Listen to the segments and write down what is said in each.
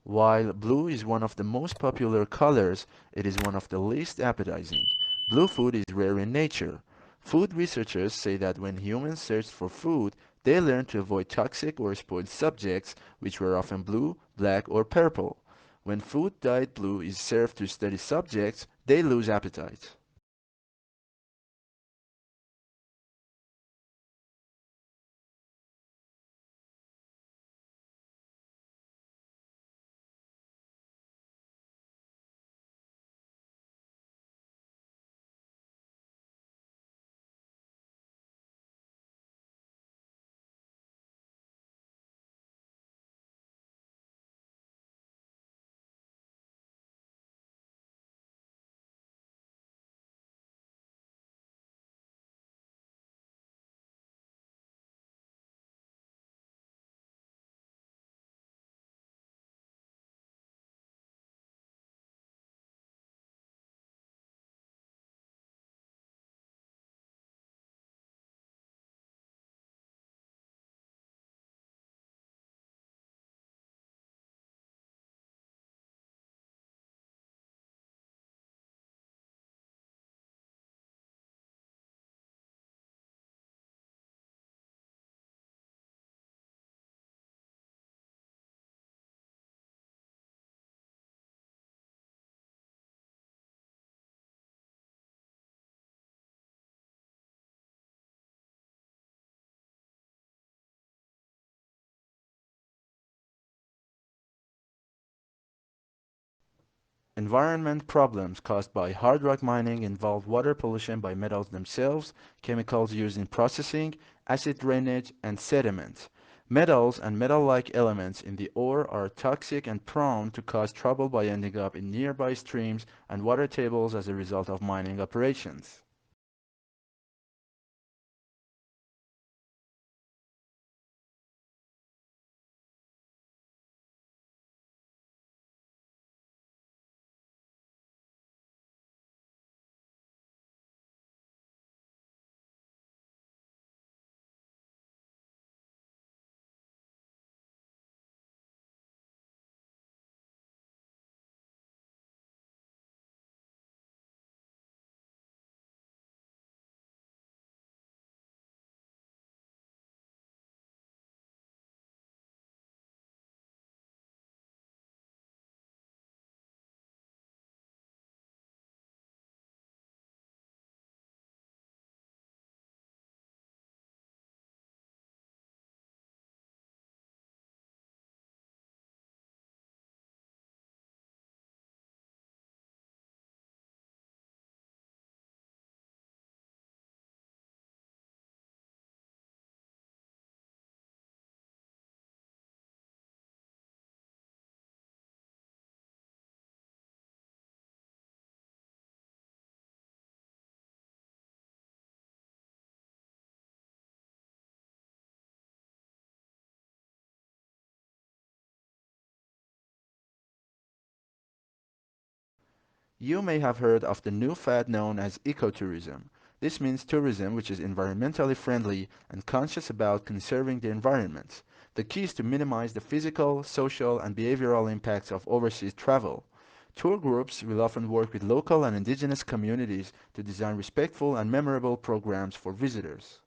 While blue is one of the most popular colors, it is one of the least appetizing. Blue food is rare in nature. Food researchers say that when humans searched for food, they learned to avoid toxic or spoiled subjects, which were often blue, black, or purple. When food dyed blue is served to study subjects, they lose appetite. Environment problems caused by hard rock mining involve water pollution by metals themselves, chemicals used in processing, acid drainage, and sediment. Metals and metal-like elements in the ore are toxic and prone to cause trouble by ending up in nearby streams and water tables as a result of mining operations. You may have heard of the new fad known as ecotourism. This means tourism which is environmentally friendly and conscious about conserving the environment. The key is to minimize the physical, social, and behavioral impacts of overseas travel. Tour groups will often work with local and indigenous communities to design respectful and memorable programs for visitors.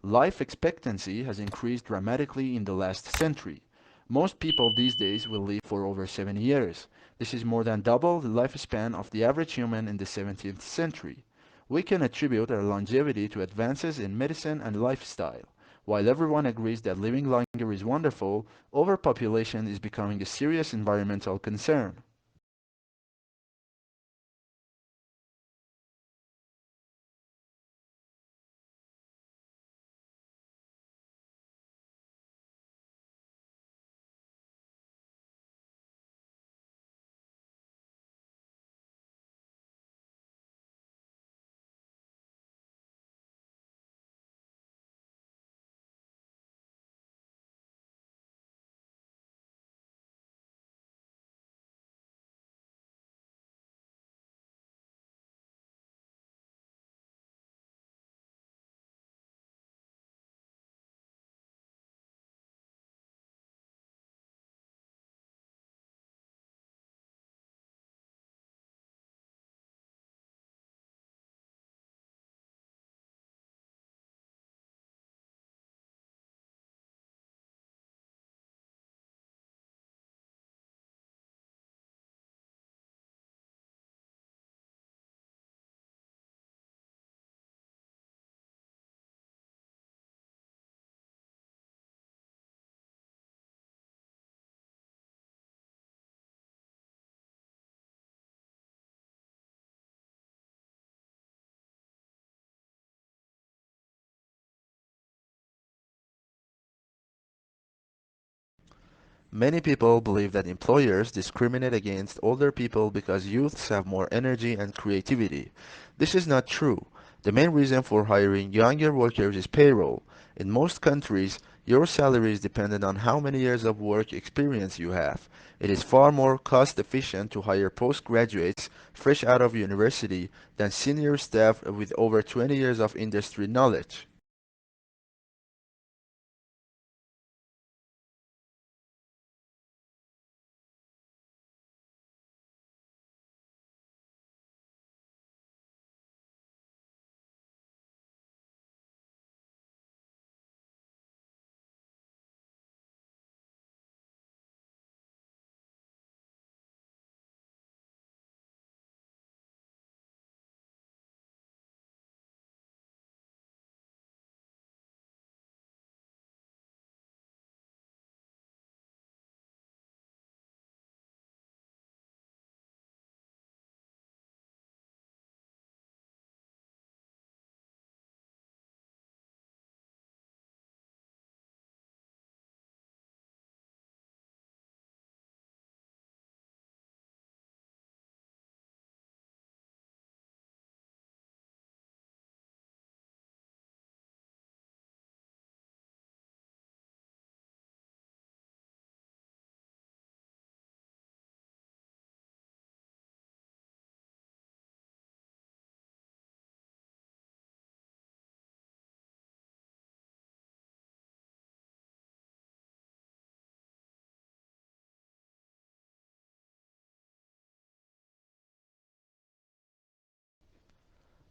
Life expectancy has increased dramatically in the last century. Most people these days will live for over 70 years. This is more than double the lifespan of the average human in the 17th century. We can attribute our longevity to advances in medicine and lifestyle. While everyone agrees that living longer is wonderful, overpopulation is becoming a serious environmental concern. Many people believe that employers discriminate against older people because youths have more energy and creativity. This is not true. The main reason for hiring younger workers is payroll. In most countries, your salary is dependent on how many years of work experience you have. It is far more cost efficient to hire postgraduates fresh out of university than senior staff with over 20 years of industry knowledge.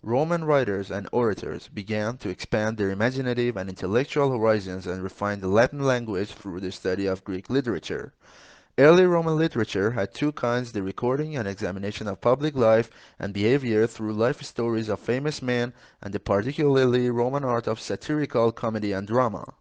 Roman writers and orators began to expand their imaginative and intellectual horizons and refine the Latin language through the study of Greek literature. Early Roman literature had two kinds: the recording and examination of public life and behavior through life stories of famous men, and the particularly Roman art of satirical comedy and drama.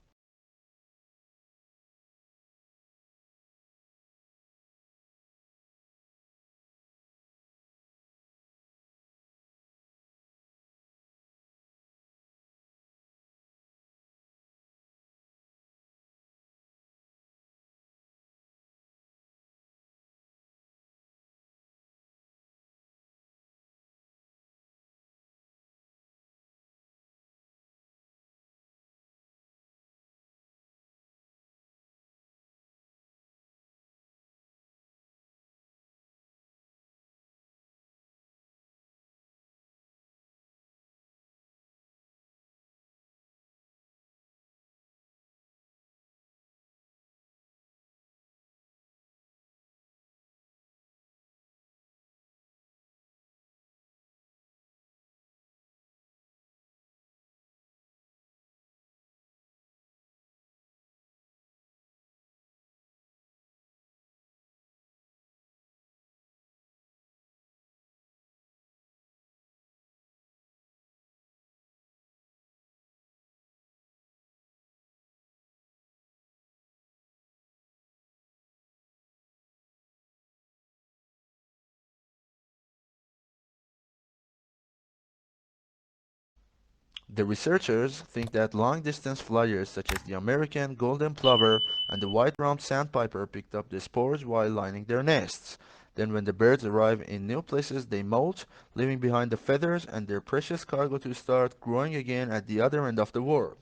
The researchers think that long-distance flyers such as the American golden plover and the white-rumped sandpiper picked up the spores while lining their nests. Then when the birds arrive in new places, they molt, leaving behind the feathers and their precious cargo to start growing again at the other end of the world.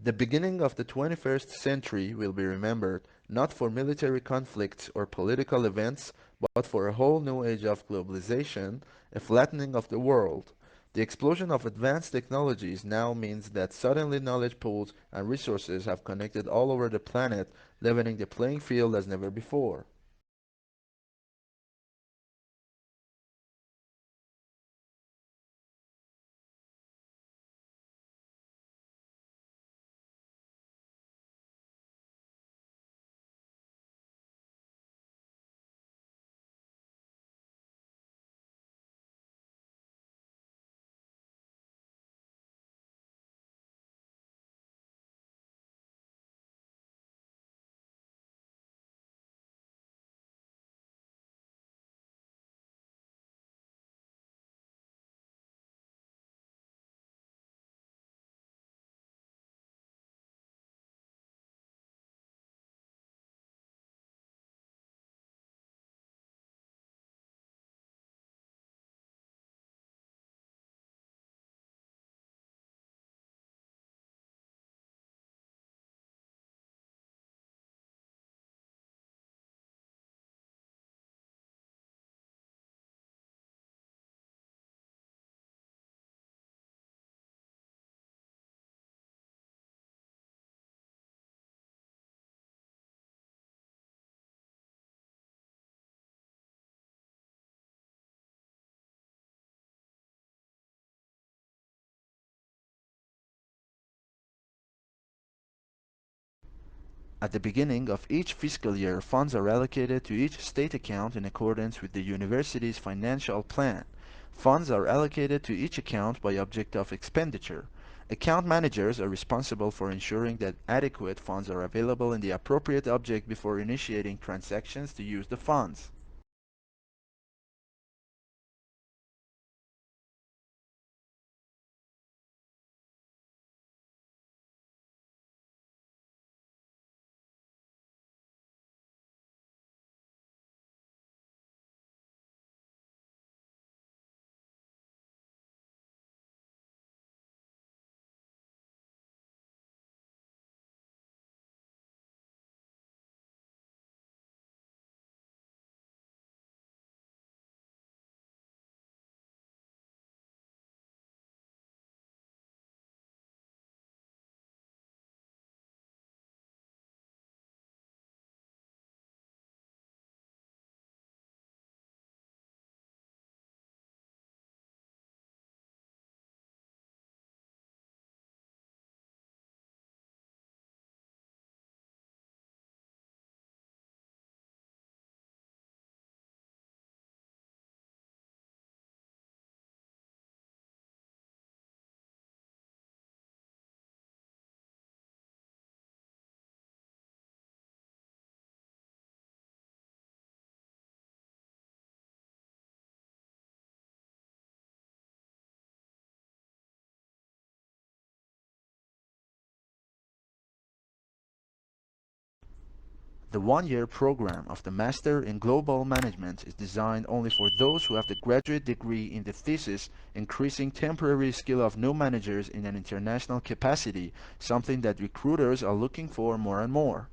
The beginning of the 21st century will be remembered not for military conflicts or political events, but for a whole new age of globalization, a flattening of the world. The explosion of advanced technologies now means that suddenly knowledge pools and resources have connected all over the planet, leveling the playing field as never before. At the beginning of each fiscal year, funds are allocated to each state account in accordance with the university's financial plan. Funds are allocated to each account by object of expenditure. Account managers are responsible for ensuring that adequate funds are available in the appropriate object before initiating transactions to use the funds. The one-year program of the Master in Global Management is designed only for those who have the graduate degree in the thesis, increasing temporary skill of new managers in an international capacity, something that recruiters are looking for more and more.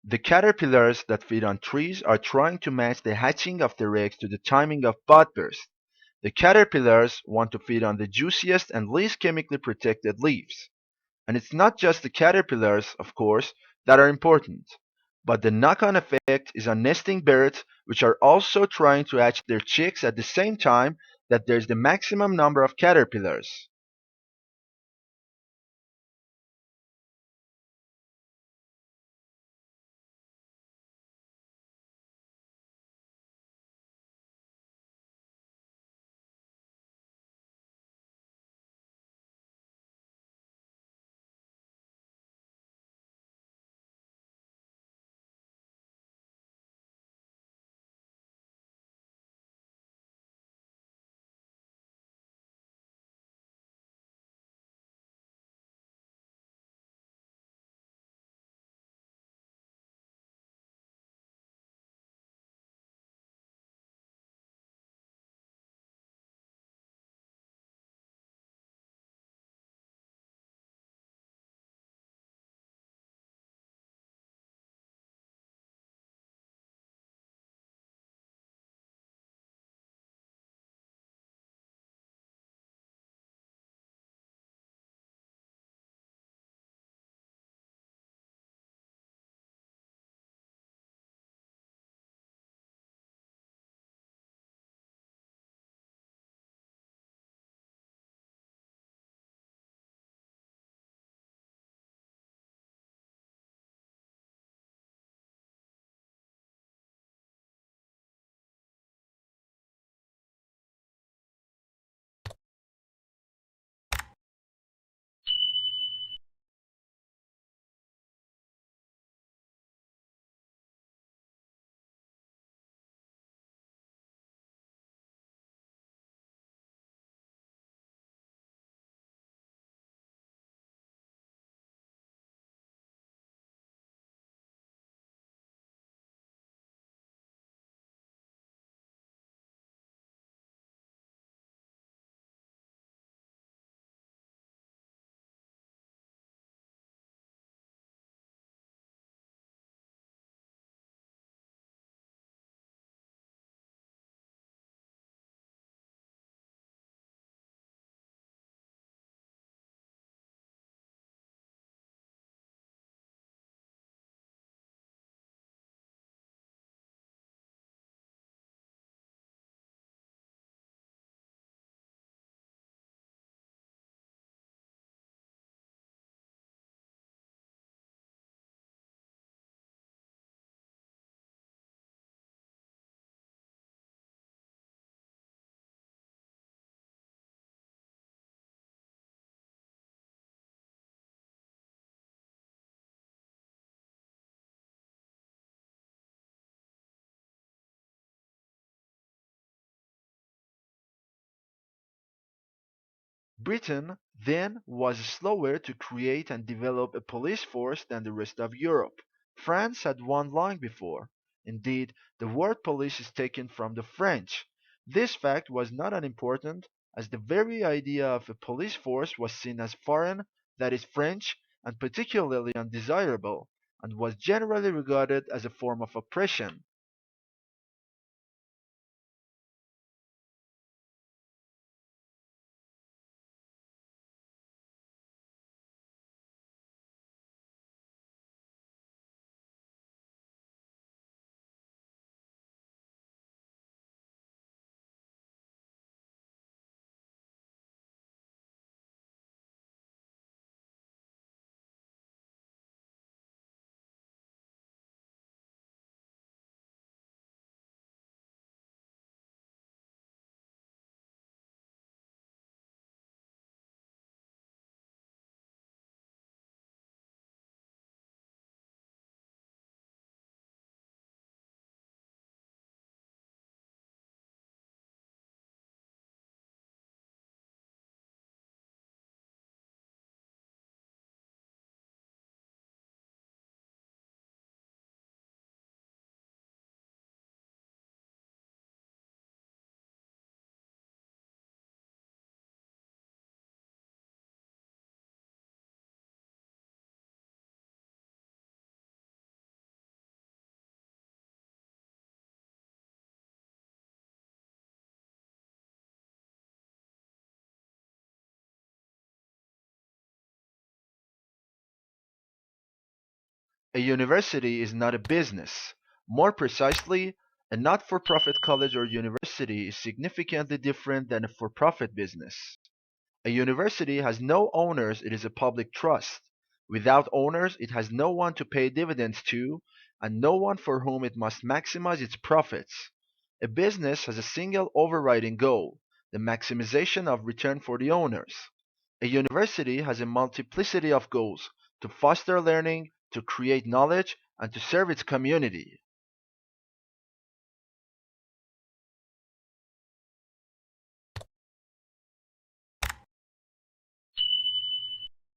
The caterpillars that feed on trees are trying to match the hatching of their eggs to the timing of bud burst. The caterpillars want to feed on the juiciest and least chemically protected leaves. And it's not just the caterpillars, of course, that are important. But the knock-on effect is on nesting birds, which are also trying to hatch their chicks at the same time that there's the maximum number of caterpillars. Britain then was slower to create and develop a police force than the rest of Europe. France had one long before. Indeed, the word police is taken from the French. This fact was not unimportant, as the very idea of a police force was seen as foreign, that is French, and particularly undesirable, and was generally regarded as a form of oppression. A university is not a business. More precisely, a not-for-profit college or university is significantly different than a for-profit business. A university has no owners, it is a public trust. Without owners, it has no one to pay dividends to, and no one for whom it must maximize its profits. A business has a single overriding goal, the maximization of return for the owners. A university has a multiplicity of goals, to foster learning, to create knowledge, and to serve its community.